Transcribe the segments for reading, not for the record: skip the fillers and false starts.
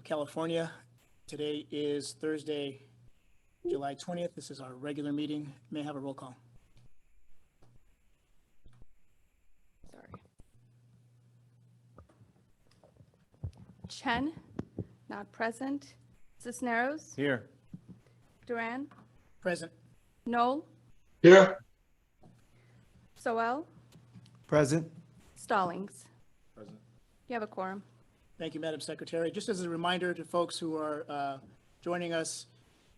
of California. Today is Thursday, July 20th. This is our regular meeting. May I have a roll call? Sorry. Chen, not present. Cisneros, Here. Duran, Present. Knoll, Here. Soel, Present. Stallings. Present. You have a quorum. Thank you, Madam Secretary. Just as a reminder to folks who are joining us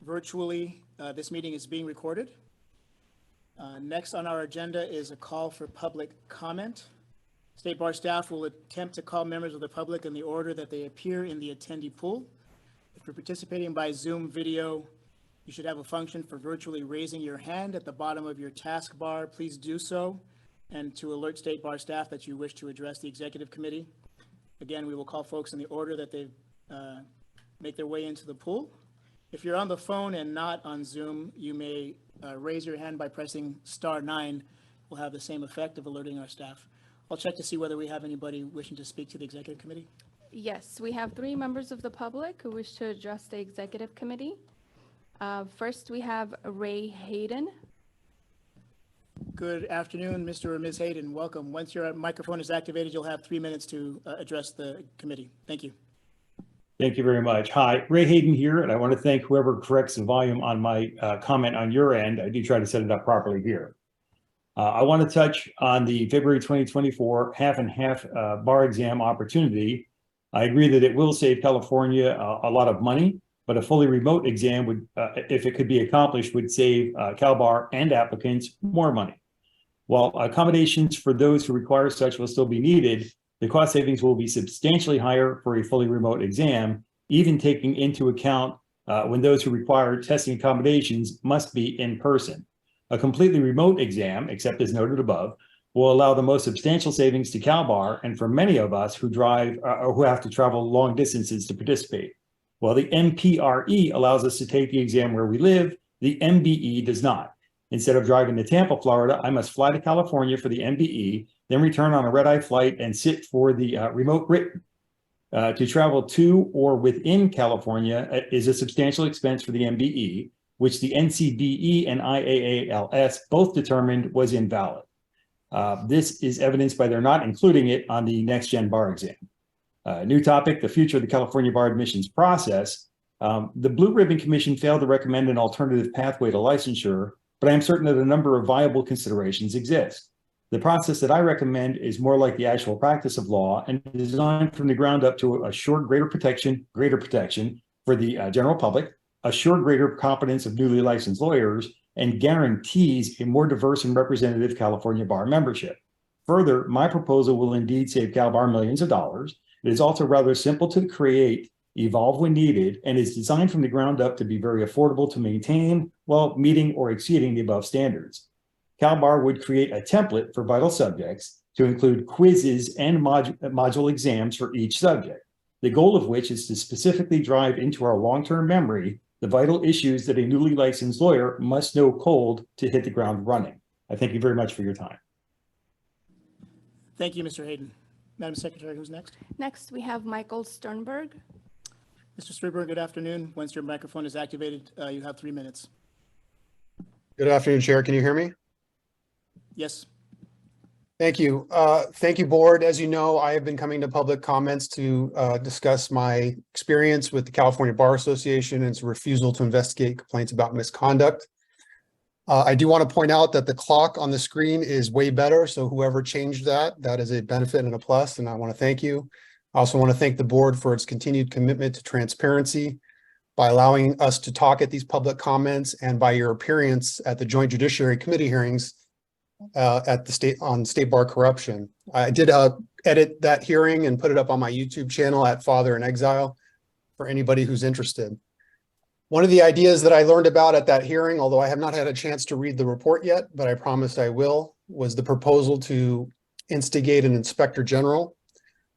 virtually, this meeting is being recorded. Next on our agenda is a call for public comment. State Bar staff will attempt to call members of the public in the order that they appear in the attendee pool. If you're participating by Zoom video, you should have a function for virtually raising your hand at the bottom of your taskbar. Please do so, and to alert State Bar staff that you wish to address the Executive Committee. Again, we will call folks in the order that they make their way into the pool. If you're on the phone and not on Zoom, you may raise your hand by pressing *9. We'll have the same effect of alerting our staff. I'll check to see whether we have anybody wishing to speak to the Executive Committee. Yes, we have 3 members of the public who wish to address the Executive Committee. First, we have Ray Hayden. Good afternoon, Mr. or Ms. Hayden. Welcome. Once your microphone is activated, you'll have 3 minutes to address the committee. Thank you. Thank you very much. Hi, Ray Hayden here, and I want to thank whoever corrects the volume on my comment on your end. I do try to set it up properly here. I want to touch on the February 2024 half and half bar exam opportunity. I agree that it will save California a lot of money, but a fully remote exam would, if it could be accomplished, would save CalBar and applicants more money. While accommodations for those who require such will still be needed, the cost savings will be substantially higher for a fully remote exam, even taking into account when those who require testing accommodations must be in person. A completely remote exam, except as noted above, will allow the most substantial savings to CalBar and for many of us who drive or who have to travel long distances to participate. While the MPRE allows us to take the exam where we live, the MBE does not. Instead of driving to Tampa, Florida, I must fly to California for the MBE, then return on a red-eye flight and sit for the remote written. To travel to or within California is a substantial expense for the MBE, which the NCDE and IAALS both determined was invalid. This is evidenced by their not including it on the next-gen bar exam. New topic, the future of the California bar admissions process. The Blue Ribbon Commission failed to recommend an alternative pathway to licensure, but I am certain that a number of viable considerations exist. The process that I recommend is more like the actual practice of law and designed from the ground up to assure greater protection for the general public, assure greater competence of newly licensed lawyers, and guarantees a more diverse and representative California bar membership. Further, my proposal will indeed save CalBar millions of dollars. It is also rather simple to create, evolve when needed, and is designed from the ground up to be very affordable to maintain while meeting or exceeding the above standards. CalBar would create a template for vital subjects to include quizzes and module exams for each subject, the goal of which is to specifically drive into our long-term memory the vital issues that a newly licensed lawyer must know cold to hit the ground running. I thank you very much for your time. Thank you, Mr. Hayden. Madam Secretary, who's next? Next, we have Michael Sternberg. Mr. Sternberg, good afternoon. Once your microphone is activated, you have 3 minutes. Good afternoon, Chair. Can you hear me? Yes. Thank you. Thank you, Board. As you know, I have been coming to public comments to discuss my experience with the California Bar Association and its refusal to investigate complaints about misconduct. I do want to point out that the clock on the screen is way better, so whoever changed that, that is a benefit and a plus, and I want to thank you. I also want to thank the Board for its continued commitment to transparency by allowing us to talk at these public comments and by your appearance at the Joint Judiciary Committee hearings at the state bar corruption. I did edit that hearing and put it up on my YouTube channel at Father in Exile for anybody who's interested. One of the ideas that I learned about at that hearing, although I have not had a chance to read the report yet, but I promised I will, was the proposal to instigate an inspector general.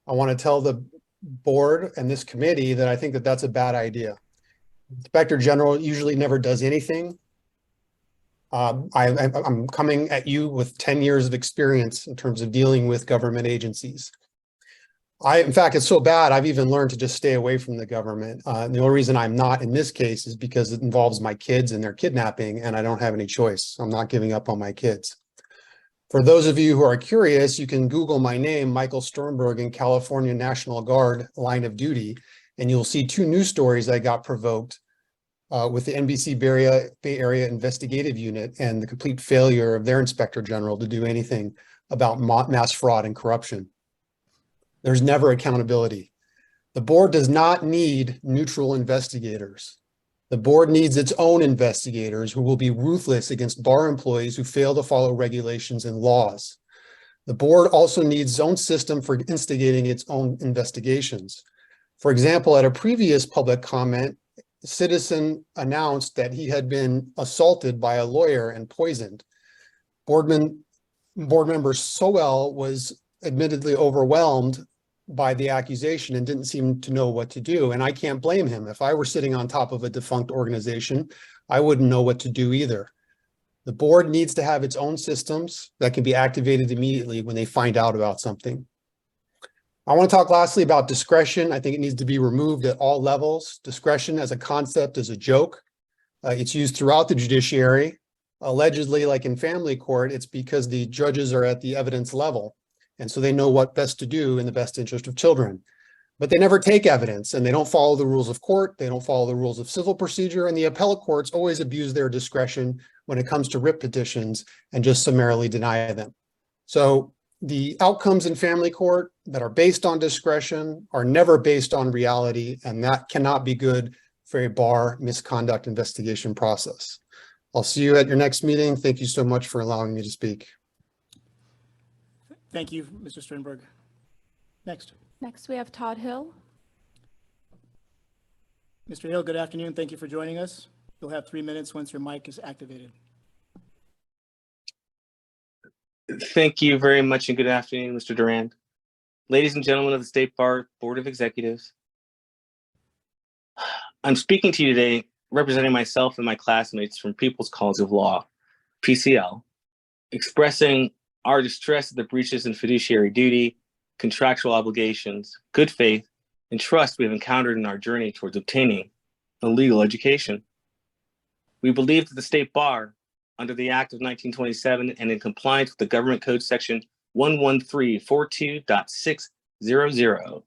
I want to tell the Board and this committee that I think that that's a bad idea. Inspector general usually never does anything. I'm coming at you with 10 years of experience in terms of dealing with government agencies. In fact, it's so bad, I've even learned to just stay away from the government. The only reason I'm not in this case is because it involves my kids and their kidnapping, and I don't have any choice. I'm not giving up on my kids. For those of you who are curious, you can Google my name, Michael Sternberg, in California National Guard line of duty, and you'll see two news stories that got provoked with the NBC Bay Area Investigative Unit and the complete failure of their Inspector General to do anything about mass fraud and corruption. There's never accountability. The board does not need neutral investigators. The board needs its own investigators who will be ruthless against bar employees who fail to follow regulations and laws. The board also needs its own system for instigating its own investigations. For example, at a previous public comment, a citizen announced that he had been assaulted by a lawyer and poisoned. Board member Sowell was admittedly overwhelmed by the accusation and didn't seem to know what to do. And I can't blame him. If I were sitting on top of a defunct organization, I wouldn't know what to do either. The board needs to have its own systems that can be activated immediately when they find out about something. I want to talk lastly about discretion. I think it needs to be removed at all levels. Discretion as a concept is a joke. It's used throughout the judiciary. Allegedly, like in family court, it's because the judges are at the evidence level. And so they know what best to do in the best interest of children. But they never take evidence, and they don't follow the rules of court. They don't follow the rules of civil procedure, and the appellate courts always abuse their discretion when it comes to writ petitions and just summarily deny them. So the outcomes in family court that are based on discretion are never based on reality, and that cannot be good for a bar misconduct investigation process. I'll see you at your next meeting. Thank you so much for allowing me to speak. Thank you, Mr. Sternberg. Next. Next, we have Todd Hill. Mr. Hill, good afternoon. Thank you for joining us. You'll have 3 minutes once your mic is activated. Thank you very much, and good afternoon, Mr. Durand. Ladies and gentlemen of the State Bar Board of Executives, I'm speaking to you today representing myself and my classmates from People's College of Law, PCL, expressing our distress at the breaches in fiduciary duty, contractual obligations, good faith, and trust we have encountered in our journey towards obtaining a legal education. We believe that the State Bar, under the Act of 1927 and in compliance with the Government Code Section 11342.600,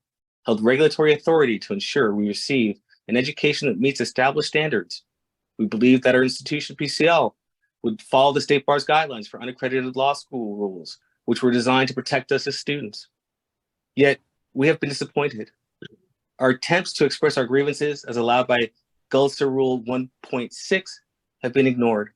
held regulatory authority to ensure we receive an education that meets established standards. We believe that our institution, PCL, would follow the State Bar's guidelines for unaccredited law school rules, which were designed to protect us as students. Yet, we have been disappointed. Our attempts to express our grievances, as allowed by GULSA Rule 1.6, have been ignored.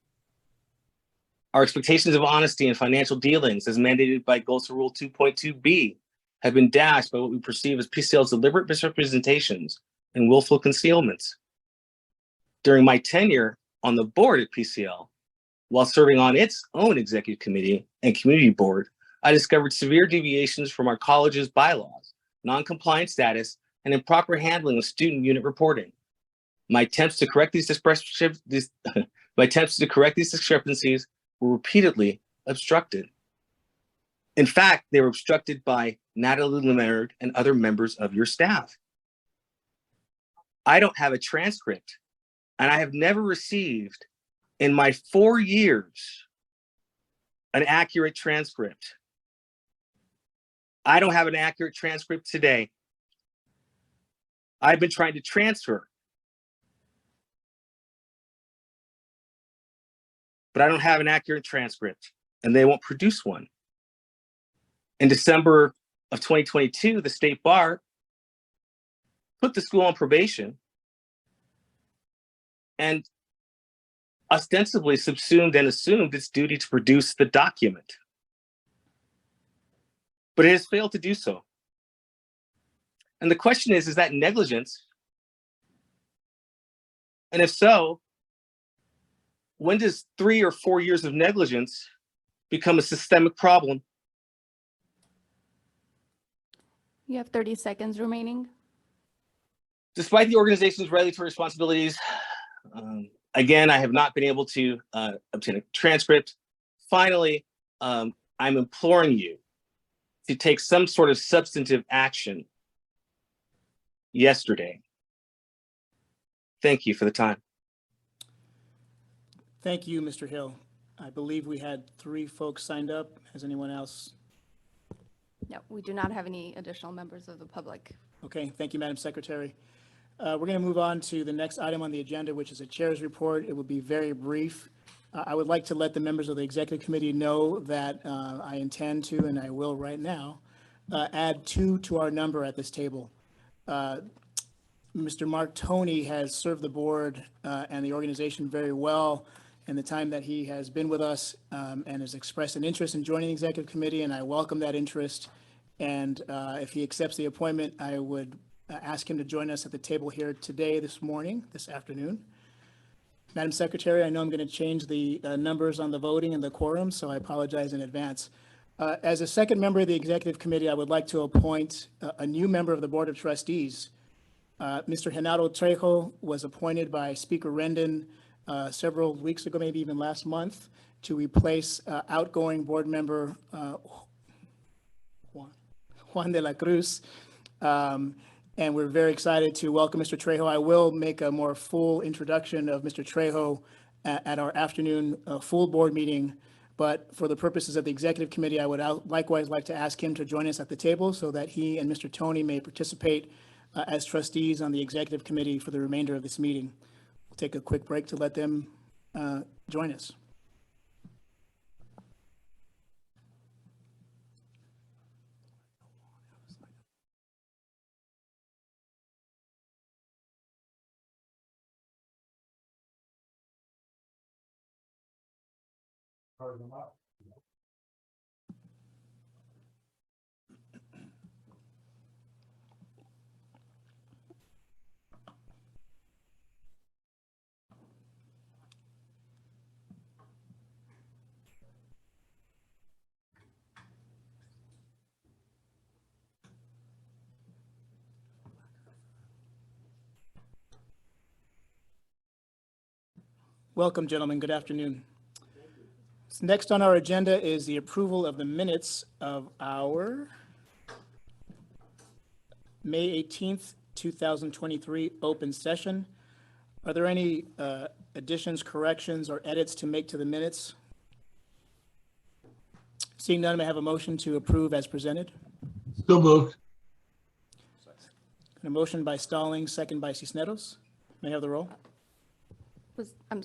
Our expectations of honesty in financial dealings, as mandated by GULSA Rule 2.2b, have been dashed by what we perceive as PCL's deliberate misrepresentations and willful concealments. During my tenure on the board at PCL, while serving on its own executive committee and community board, I discovered severe deviations from our college's bylaws, non-compliant status, and improper handling of student unit reporting. My attempts to correct these discrepancies were repeatedly obstructed. In fact, they were obstructed by Natalie Leonard and other members of your staff. I don't have a transcript, and I have never received in my 4 years an accurate transcript. I don't have an accurate transcript today. I've been trying to transfer, but I don't have an accurate transcript, and they won't produce one. In December of 2022, the State Bar put the school on probation and ostensibly subsumed and assumed its duty to produce the document. But it has failed to do so. And the question is that negligence? And if so, when does 3 or 4 years of negligence become a systemic problem? You have 30 seconds remaining. Despite the organization's regulatory responsibilities, again, I have not been able to obtain a transcript. Finally, I'm imploring you to take some sort of substantive action yesterday. Thank you for the time. Thank you, Mr. Hill. I believe we had 3 folks signed up. Has anyone else? No, we do not have any additional members of the public. Okay, thank you, Madam Secretary. We're going to move on to the next item on the agenda, which is a chair's report. It will be very brief. I would like to let the members of the executive committee know that I intend to, and I will right now, add 2 to our number at this table. Mr. Mark Toney has served the board and the organization very well in the time that he has been with us and has expressed an interest in joining the executive committee, and I welcome that interest. And if he accepts the appointment, I would ask him to join us at the table here today, this afternoon. Madam Secretary, I know I'm going to change the numbers on the voting and the quorum, so I apologize in advance. As a second member of the executive committee, I would like to appoint a new member of the Board of Trustees. Mr. Renato Trejo was appointed by Speaker Rendon several weeks ago, maybe even last month, to replace outgoing board member Juan de la Cruz. And we're very excited to welcome Mr. Trejo. I will make a more full introduction of Mr. Trejo at our afternoon full board meeting. But for the purposes of the executive committee, I would likewise like to ask him to join us at the table so that he and Mr. Toney may participate as trustees on the executive committee for the remainder of this meeting. We'll take a quick break to let them join us. Welcome, gentlemen. Good afternoon. Next on our agenda is the approval of the minutes of our May 18th, 2023 open session. Are there any additions, corrections, or edits to make to the minutes? Seeing none, may I have a motion to approve as presented? So moved. A motion by Stallings, second by Cisneros. May I have the roll?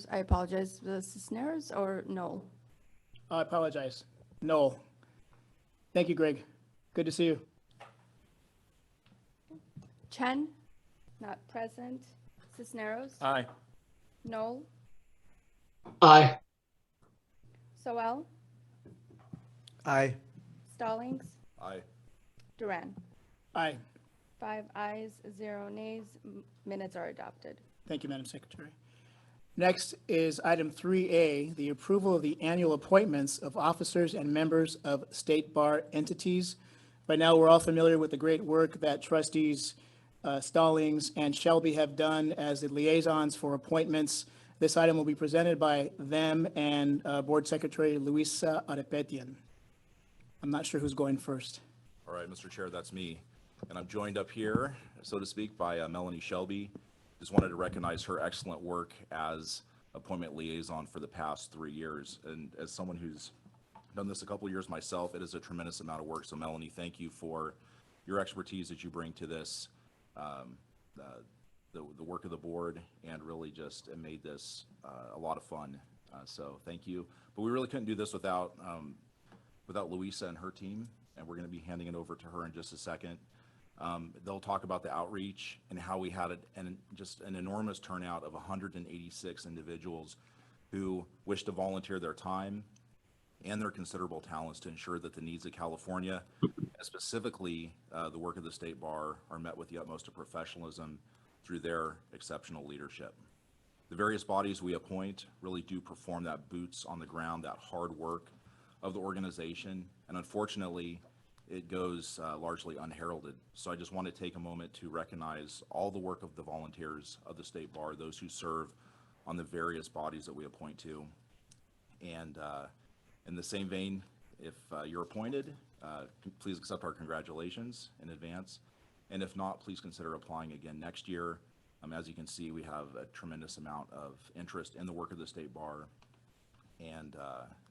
I apologize, the Cisneros or no? Oh, I apologize. No. Thank you, Greg. Good to see you. Chen, not present. Cisneros? Aye. Noel? Aye. Soel? Aye. Stallings? Aye. Duran? Aye. 5 ayes, 0 nays. Minutes are adopted. Thank you, Madam Secretary. Next is item 3A, the approval of the annual appointments of officers and members of state bar entities. By now, we're all familiar with the great work that trustees Stallings and Shelby have done as the liaisons for appointments. This item will be presented by them and Board Secretary Luisa Arepetian. I'm not sure who's going first. All right, Mr. Chair, that's me. And I'm joined up here, so to speak, by Melanie Shelby. Just wanted to recognize her excellent work as appointment liaison for the past 3 years. And as someone who's done this a couple of years myself, it is a tremendous amount of work. So Melanie, thank you for your expertise that you bring to this, the work of the board, and really just made this a lot of fun. So thank you. But we really couldn't do this without Luisa and her team, and we're going to be handing it over to her in just a second. They'll talk about the outreach and how we had just an enormous turnout of 186 individuals who wish to volunteer their time and their considerable talents to ensure that the needs of California, specifically the work of the State Bar, are met with the utmost of professionalism through their exceptional leadership. The various bodies we appoint really do perform that boots on the ground, that hard work of the organization, and unfortunately, it goes largely unheralded. So I just want to take a moment to recognize all the work of the volunteers of the State Bar, those who serve on the various bodies that we appoint to. And in the same vein, if you're appointed, please accept our congratulations in advance. And if not, please consider applying again next year. As you can see, we have a tremendous amount of interest in the work of the State Bar and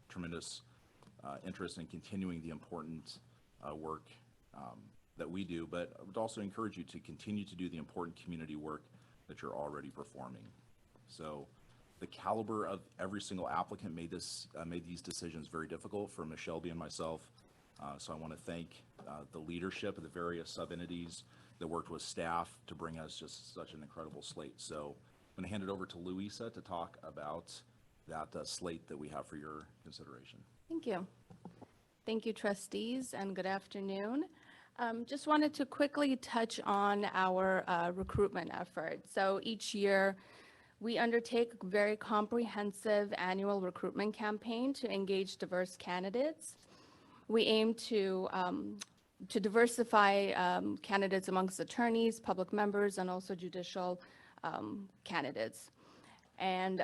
tremendous interest in continuing the important work that we do, but I would also encourage you to continue to do the important community work that you're already performing. So the caliber of every single applicant made these decisions very difficult for Ms. Shelby and myself. So I want to thank the leadership of the various sub-entities that worked with staff to bring us just such an incredible slate. So I'm going to hand it over to Louisa to talk about that slate that we have for your consideration. Thank you. Thank you, trustees, and good afternoon. Just wanted to quickly touch on our recruitment effort. So each year, we undertake a very comprehensive annual recruitment campaign to engage diverse candidates. We aim to diversify candidates amongst attorneys, public members, and also judicial candidates. And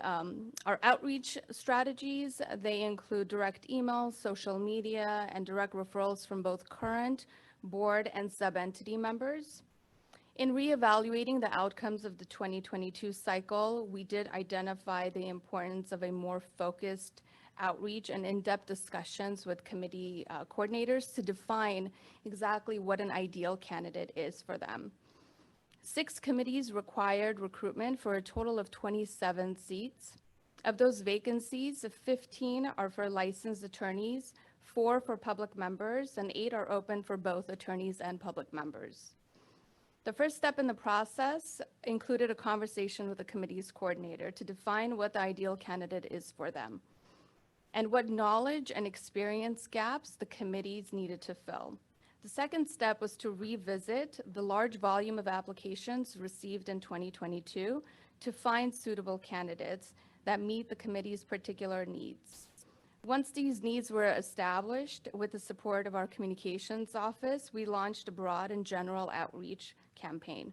our outreach strategies, they include direct emails, social media, and direct referrals from both current board and sub-entity members. In reevaluating the outcomes of the 2022 cycle, we did identify the importance of a more focused outreach and in-depth discussions with committee coordinators to define exactly what an ideal candidate is for them. 6 committees required recruitment for a total of 27 seats. Of those vacancies, 15 are for licensed attorneys, 4 for public members, and 8 are open for both attorneys and public members. The first step in the process included a conversation with the committee's coordinator to define what the ideal candidate is for them and what knowledge and experience gaps the committees needed to fill. The second step was to revisit the large volume of applications received in 2022 to find suitable candidates that meet the committee's particular needs. Once these needs were established, with the support of our communications office, we launched a broad and general outreach campaign.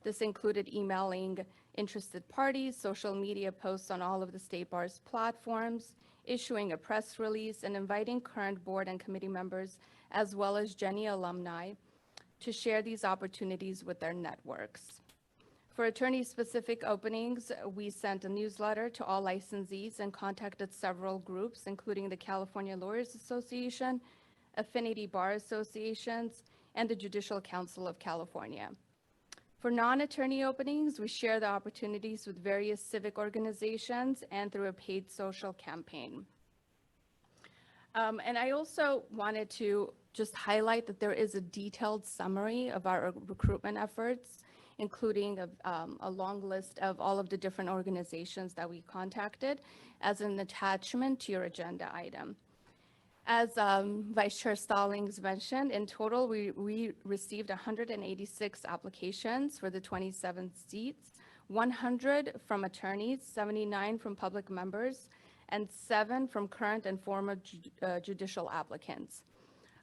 This included emailing interested parties, social media posts on all of the State Bar's platforms, issuing a press release, and inviting current board and committee members, as well as Jenny alumni, to share these opportunities with their networks. For attorney-specific openings, we sent a newsletter to all licensees and contacted several groups, including the California Lawyers Association, Affinity Bar Associations, and the Judicial Council of California. For non-attorney openings, we share the opportunities with various civic organizations and through a paid social campaign. And I also wanted to just highlight that there is a detailed summary of our recruitment efforts, including a long list of all of the different organizations that we contacted as an attachment to your agenda item. As Vice Chair Stallings mentioned, in total, we received 186 applications for the 27 seats, 100 from attorneys, 79 from public members, and 7 from current and former judicial applicants.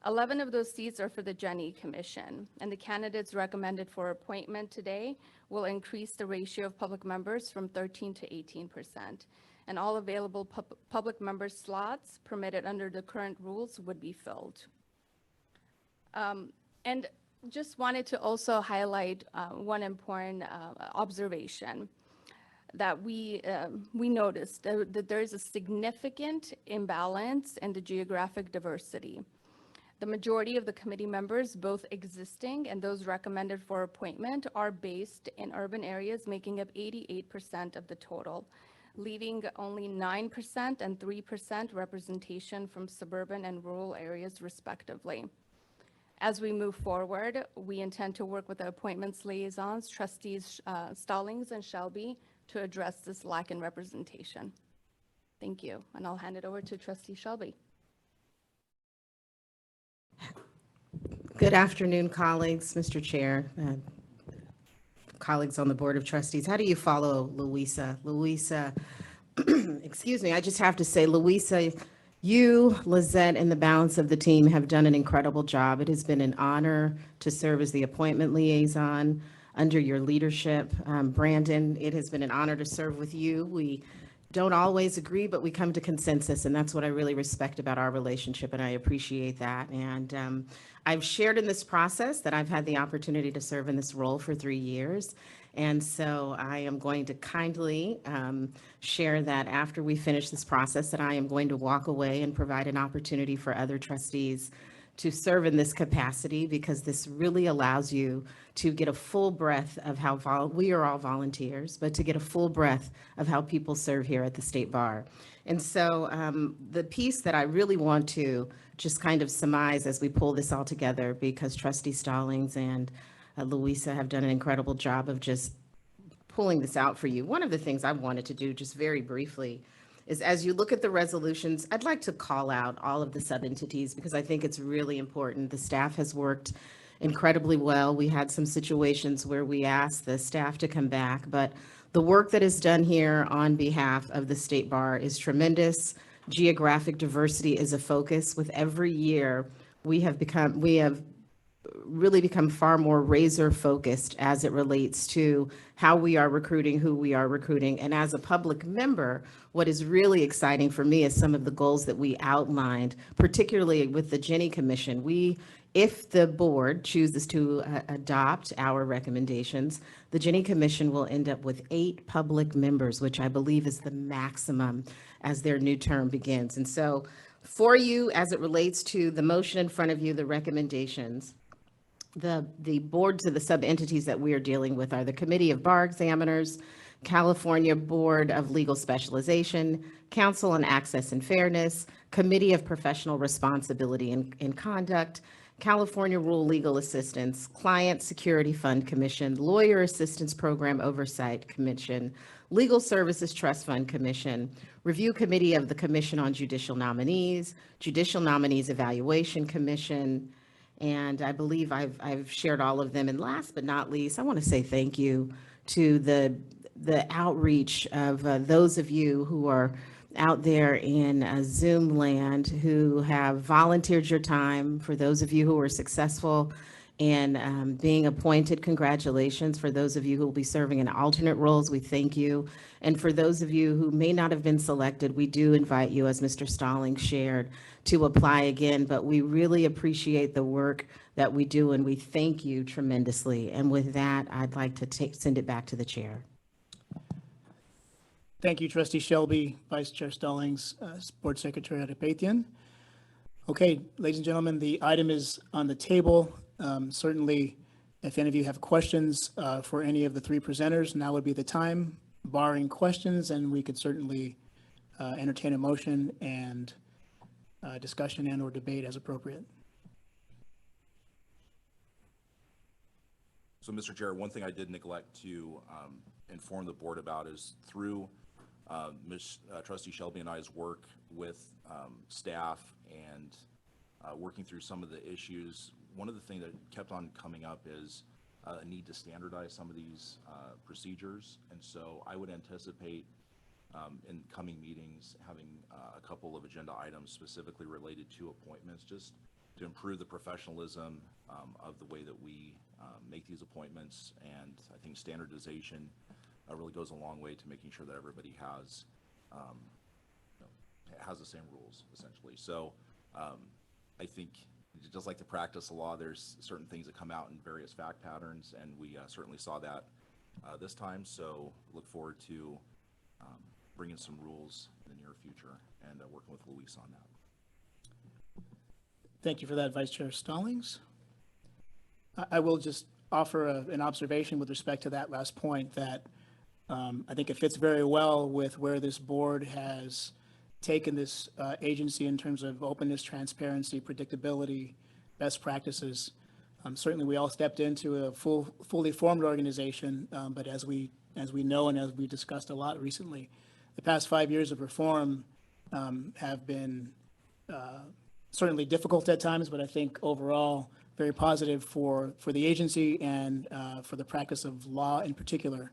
11 of those seats are for the Jenny Commission, and the candidates recommended for appointment today will increase the ratio of public members from 13% to 18%. And all available public member slots permitted under the current rules would be filled. And just wanted to also highlight one important observation that we noticed, that there is a significant imbalance in the geographic diversity. The majority of the committee members, both existing and those recommended for appointment, are based in urban areas, making up 88% of the total, leaving only 9% and 3% representation from suburban and rural areas, respectively. As we move forward, we intend to work with the appointments liaisons, trustees Stallings and Shelby, to address this lack in representation. Thank you, and I'll hand it over to Trustee Shelby. Good afternoon, colleagues, Mr. Chair, colleagues on the Board of Trustees. How do you follow Louisa? Louisa, excuse me, I just have to say, Louisa, you, Lizette, and the balance of the team have done an incredible job. It has been an honor to serve as the appointment liaison under your leadership. Brandon, it has been an honor to serve with you. We don't always agree, but we come to consensus, and that's what I really respect about our relationship, and I appreciate that. And I've shared in this process that I've had the opportunity to serve in this role for 3 years. And so I am going to kindly share that after we finish this process, that I am going to walk away and provide an opportunity for other trustees to serve in this capacity, because this really allows you to get a full breadth of how we are all volunteers, but to get a full breadth of how people serve here at the State Bar. And so the piece that I really want to just kind of surmise as we pull this all together, because Trustee Stallings and Louisa have done an incredible job of just pulling this out for you. One of the things I wanted to do just very briefly is, as you look at the resolutions, I'd like to call out all of the sub-entities, because I think it's really important. The staff has worked incredibly well. We had some situations where we asked the staff to come back, but the work that is done here on behalf of the State Bar is tremendous. Geographic diversity is a focus. With every year, we have really become far more razor focused as it relates to how we are recruiting, who we are recruiting. And as a public member, what is really exciting for me is some of the goals that we outlined, particularly with the Jenny Commission. If the board chooses to adopt our recommendations, the Jenny Commission will end up with 8 public members, which I believe is the maximum as their new term begins. And so for you, as it relates to the motion in front of you, the recommendations, the boards of the sub-entities that we are dealing with are the Committee of Bar Examiners, California Board of Legal Specialization, Council on Access and Fairness, Committee of Professional Responsibility and Conduct, California Rural Legal Assistance, Client Security Fund Commission, Lawyer Assistance Program Oversight Commission, Legal Services Trust Fund Commission, Review Committee of the Commission on Judicial Nominees, Judicial Nominees Evaluation Commission, and I believe I've shared all of them. And last but not least, I want to say thank you to the outreach of those of you who are out there in Zoom land, who have volunteered your time. For those of you who were successful in being appointed, congratulations. For those of you who will be serving in alternate roles, we thank you. And for those of you who may not have been selected, we do invite you, as Mr. Stallings shared, to apply again. But we really appreciate the work that we do, and we thank you tremendously. And with that, I'd like to send it back to the chair. Thank you, Trustee Shelby, Vice Chair Stallings, Board Secretary Adipathian. Okay, ladies and gentlemen, the item is on the table. Certainly, if any of you have questions for any of the 3 presenters, now would be the time, barring questions, and we could certainly entertain a motion and discussion and or debate as appropriate. So, Mr. Chair, one thing I did neglect to inform the board about is through Trustee Shelby and I's work with staff and working through some of the issues, one of the things that kept on coming up is a need to standardize some of these procedures. And so I would anticipate in coming meetings having a couple of agenda items specifically related to appointments, just to improve the professionalism of the way that we make these appointments. And I think standardization really goes a long way to making sure that everybody has has the same rules, essentially. So I think, just like the practice of law, there's certain things that come out in various fact patterns, and we certainly saw that this time. So look forward to bringing some rules in the near future and working with Luis on that. Thank you for that, Vice Chair Stallings. I will just offer an observation with respect to that last point, that I think it fits very well with where this board has taken this agency in terms of openness, transparency, predictability, best practices. Certainly, we all stepped into a fully formed organization, but as we know and as we discussed a lot recently, the past 5 years of reform have been certainly difficult at times, but I think overall very positive for the agency and for the practice of law in particular.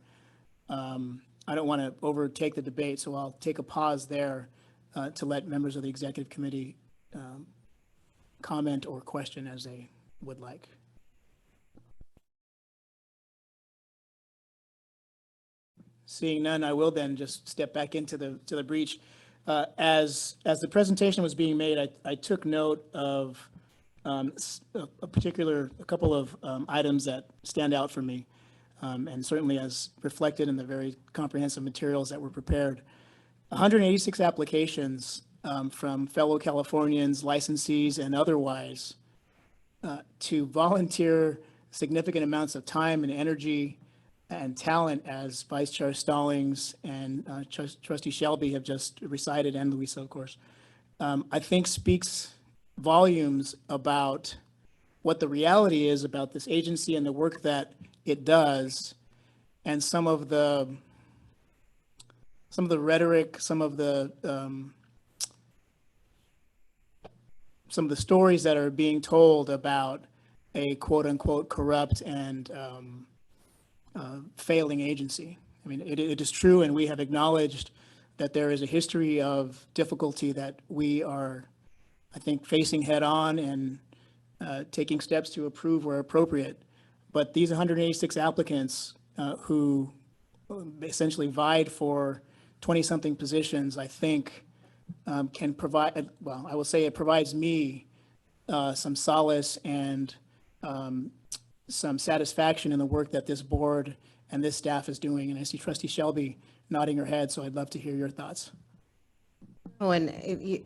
I don't want to overtake the debate, so I'll take a pause there to let members of the executive committee comment or question as they would like. Seeing none, I will then just step back into the breach. As the presentation was being made, I took note of a couple of items that stand out for me, and certainly as reflected in the very comprehensive materials that were prepared. 186 applications from fellow Californians, licensees, and otherwise to volunteer significant amounts of time and energy and talent, as Vice Chair Stallings and Trustee Shelby have just recited, and Louisa, of course, I think speaks volumes about what the reality is about this agency and the work that it does, and some of the rhetoric, some of the stories that are being told about a quote unquote corrupt and failing agency. I mean, it is true, and we have acknowledged that there is a history of difficulty that we are, I think, facing head on and taking steps to approve where appropriate. But these 186 applicants who essentially vied for 20-something positions, I think, can provide, well, I will say it provides me some solace and some satisfaction in the work that this board and this staff is doing. And I see Trustee Shelby nodding her head, so I'd love to hear your thoughts. Oh, and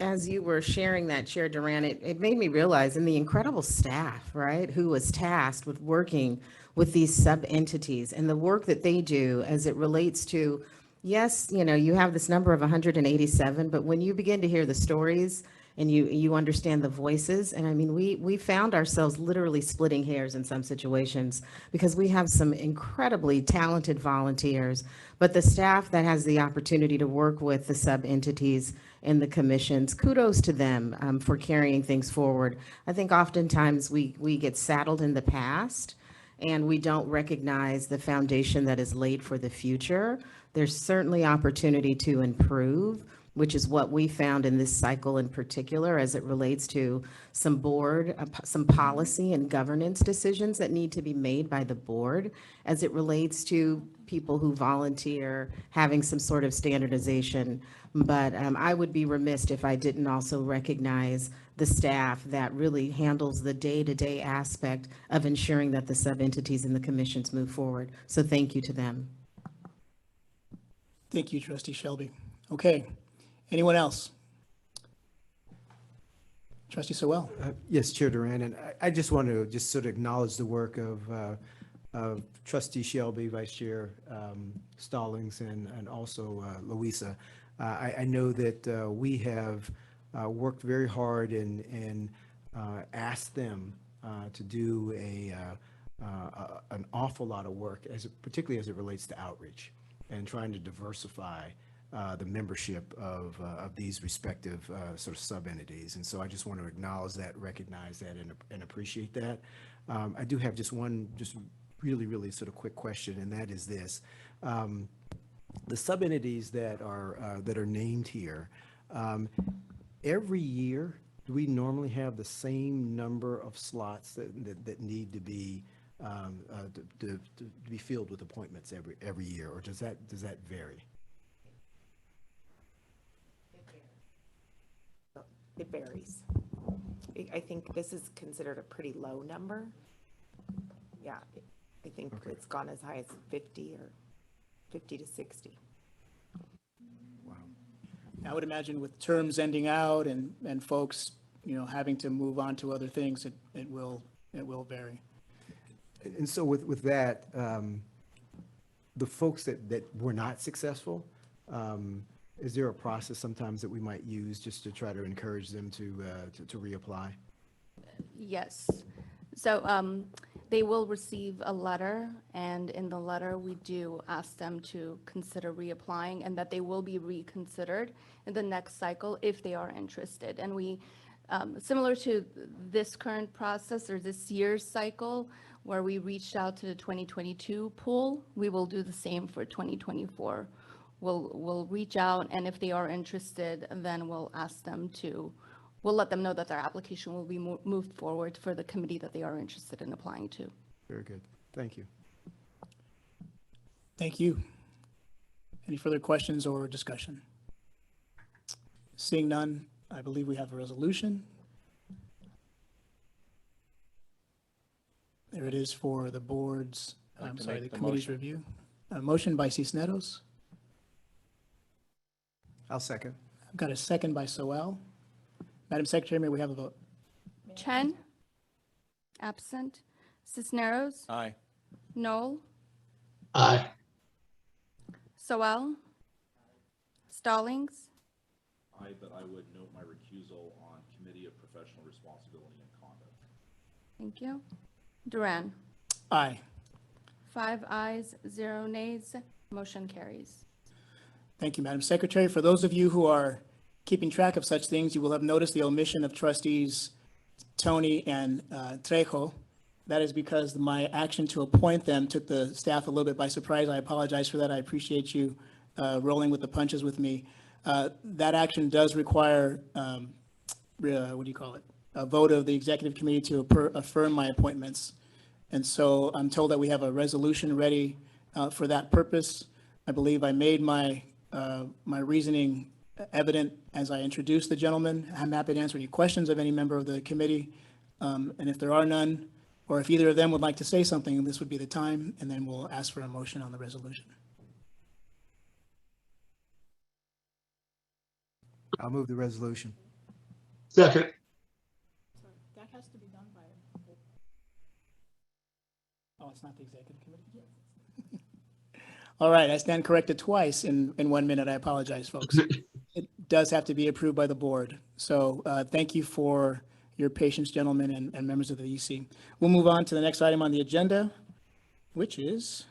as you were sharing that, Chair Duran, it made me realize in the incredible staff, right, who was tasked with working with these sub-entities and the work that they do as it relates to, yes, you know, you have this number of 187, but when you begin to hear the stories and you understand the voices, and I mean, we found ourselves literally splitting hairs in some situations because we have some incredibly talented volunteers, but the staff that has the opportunity to work with the sub-entities and the commissions, kudos to them for carrying things forward. I think oftentimes we get saddled in the past and we don't recognize the foundation that is laid for the future. There's certainly opportunity to improve, which is what we found in this cycle in particular as it relates to some board, some policy and governance decisions that need to be made by the board as it relates to people who volunteer, having some sort of standardization. But I would be remiss if I didn't also recognize the staff that really handles the day-to-day aspect of ensuring that the sub-entities and the commissions move forward. So thank you to them. Thank you, Trustee Shelby. Okay. Anyone else? Trustee Sewell. Yes, Chair Duran, and I just want to just sort of acknowledge the work of Trustee Shelby, Vice Chair Stallings, and also Louisa. I know that we have worked very hard and asked them to do an awful lot of work, particularly as it relates to outreach and trying to diversify the membership of these respective sort of sub-entities. And so I just want to acknowledge that, recognize that, and appreciate that. I do have just one really sort of quick question, and that is this. The sub-entities that are named here, every year, do we normally have the same number of slots that need to be filled with appointments every year, or does that vary? It varies. I think this is considered a pretty low number. Yeah, I think it's gone as high as 50 or 50 to 60. Wow. I would imagine with terms ending out and folks, you know, having to move on to other things, it will vary. And so with that, the folks that were not successful, is there a process sometimes that we might use just to try to encourage them to reapply? Yes. So they will receive a letter, and in the letter, we do ask them to consider reapplying and that they will be reconsidered in the next cycle if they are interested. And we, similar to this current process or this year's cycle, where we reached out to the 2022 pool, we will do the same for 2024. We'll reach out, and if they are interested, then we'll ask them to, we'll let them know that their application will be moved forward for the committee that they are interested in applying to. Very good. Thank you. Thank you. Any further questions or discussion? Seeing none, I believe we have a resolution. There it is for the board's, I'd like I'm to sorry, the make the committee's motion. review. A motion by Cisneros. I'll second. I've got a second by Soel. Madam Secretary, may we have a vote? Chen? Absent. Cisneros? Aye. Noel? Aye. Soel? Stallings? But I would note my recusal on Committee of Professional Responsibility and Conduct. Thank you. Duran? Aye. 5 ayes, 0 nays. Motion carries. Thank you, Madam Secretary. For those of you who are keeping track of such things, you will have noticed the omission of trustees Tony and Trejo. That is because my action to appoint them took the staff a little bit by surprise. I apologize for that. I appreciate you rolling with the punches with me. That action does require, what do you call it? A vote of the executive committee to affirm my appointments. And so I'm told that we have a resolution ready for that purpose. I believe I made my reasoning evident as I introduced the gentleman. I'm happy to answer any questions of any member of the committee. And if there are none, or if either of them would like to say something, this would be the time, and then we'll ask for a motion on the resolution. I'll move the resolution. Second. That has to be done by. Oh, it's not the executive committee? All right, I stand corrected twice in 1 minute. I apologize, folks. It does have to be approved by the board. So thank you for your patience, gentlemen, and members of the EC. We'll move on to the next item on the agenda, which is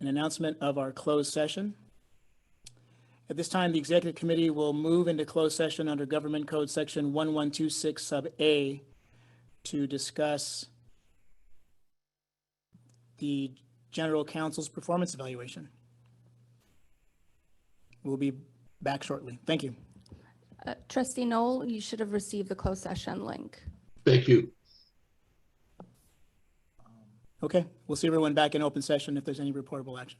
an announcement of our closed session. At this time, the executive committee will move into closed session under Government Code Section 1126 sub A to discuss the general counsel's performance evaluation. We'll be back shortly. Thank you. Trustee Noel, you should have received the closed session link. Thank you. Okay, we'll see everyone back in open session if there's any reportable action.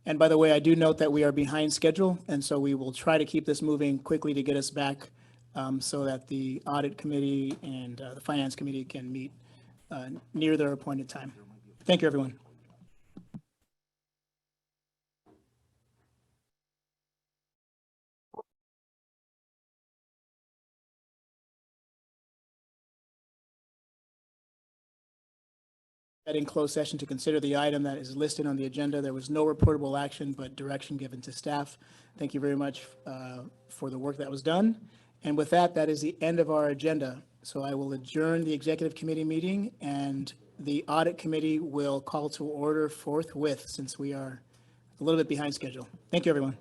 And by the way, I do note that we are behind schedule, and so we will try to keep this moving quickly to get us back so that the audit committee and the finance committee can meet near their appointed time. Thank you, everyone. In closed session to consider the item that is listed on the agenda. There was no reportable action, but direction given to staff. Thank you very much for the work that was done. And with that, that is the end of our agenda. So I will adjourn the executive committee meeting, and the audit committee will call to order forthwith since we are a little bit behind schedule. Thank you, everyone.